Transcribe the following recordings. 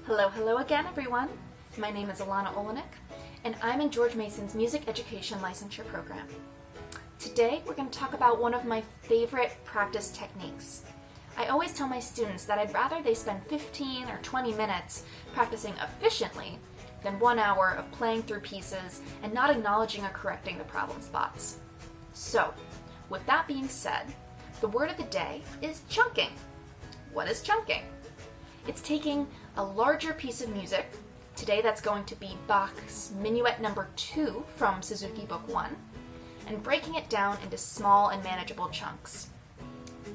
Hello again, everyone. My name is Elana Oleinick, and I'm in George Mason's Music Education Licensure Program. Today, we're going to talk about one of my favorite practice techniques. I always tell my students that I'd rather they spend 15 or 20 minutes practicing efficiently than 1 hour of playing through pieces and not acknowledging or correcting the problem spots. So, with that being said, the word of the day is chunking. What is chunking? It's taking a larger piece of music. Today that's going to be Bach's Minuet No. 2 from Suzuki Book 1, and breaking it down into small and manageable chunks.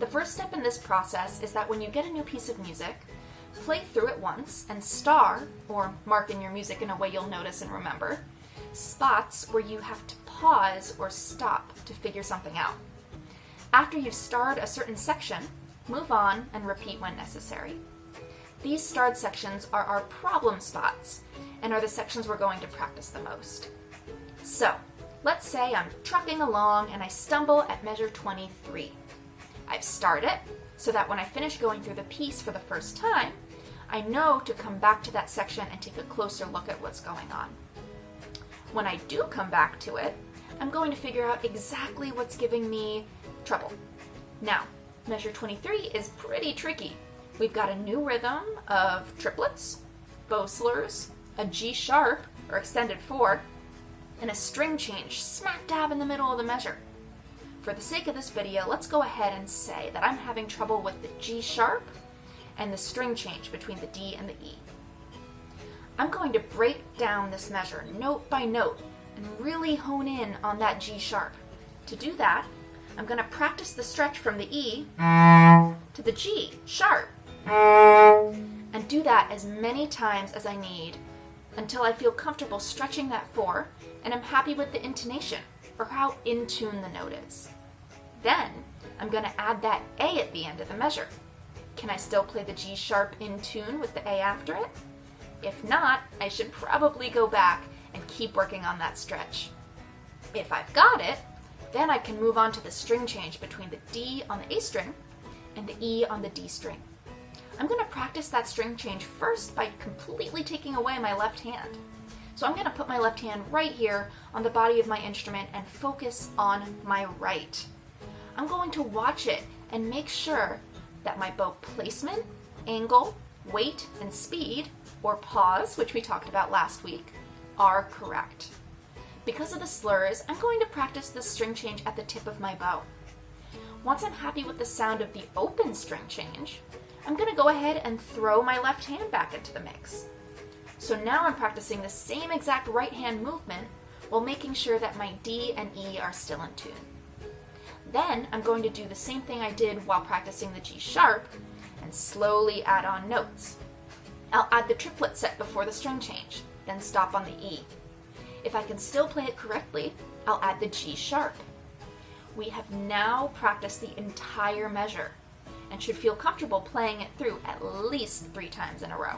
The first step in this process is that when you get a new piece of music, play through it once and star, or mark in your music in a way you'll notice and remember, spots where you have to pause or stop to figure something out. After you've starred a certain section, move on and repeat when necessary. These starred sections are our problem spots and are the sections we're going to practice the most. So, let's say I'm trucking along and I stumble at measure 23. I've starred it so that when I finish going through the piece for the first time, I know to come back to that section and take a closer look at what's going on. When I do come back to it, I'm going to figure out exactly what's giving me trouble. Now, measure 23 is pretty tricky. We've got a new rhythm of triplets, bow slurs, a G sharp, or extended 4, and a string change smack dab in the middle of the measure. For the sake of this video, let's go ahead and say that I'm having trouble with the G sharp and the string change between the D and the E. I'm going to break down this measure note by note and really hone in on that G sharp. To do that, I'm going to practice the stretch from the E to the G sharp, and do that as many times as I need until I feel comfortable stretching that 4 and I'm happy with the intonation, or how in tune the note is. Then I'm going to add that A at the end of the measure. Can I still play the G sharp in tune with the A after it? If not, I should probably go back and keep working on that stretch. If I've got it, then I can move on to the string change between the D on the A string and the E on the D string. I'm going to practice that string change first by completely taking away my left hand. So I'm going to put my left hand right here on the body of my instrument and focus on my right. I'm going to watch it and make sure that my bow placement, angle, weight, and speed, or pause, which we talked about last week, are correct. Because of the slurs, I'm going to practice the string change at the tip of my bow. Once I'm happy with the sound of the open string change, I'm going to go ahead and throw my left hand back into the mix. So now I'm practicing the same exact right hand movement while making sure that my D and E are still in tune. Then I'm going to do the same thing I did while practicing the G sharp and slowly add on notes. I'll add the triplet set before the string change, then stop on the E. If I can still play it correctly, I'll add the G sharp. We have now practiced the entire measure and should feel comfortable playing it through at least 3 times in a row.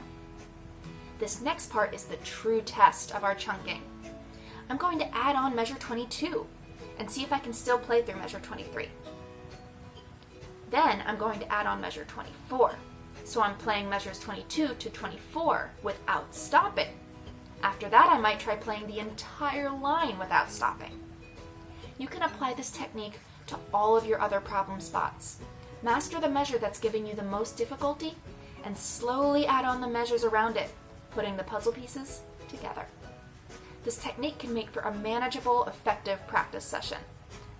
This next part is the true test of our chunking. I'm going to add on measure 22 and see if I can still play through measure 23. Then I'm going to add on measure 24. So I'm playing measures 22 to 24 without stopping. After that, I might try playing the entire line without stopping. You can apply this technique to all of your other problem spots. Master the measure that's giving you the most difficulty and slowly add on the measures around it, putting the puzzle pieces together. This technique can make for a manageable, effective practice session,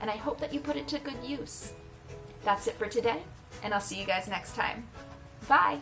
and I hope that you put it to good use. That's it for today, and I'll see you guys next time. Bye!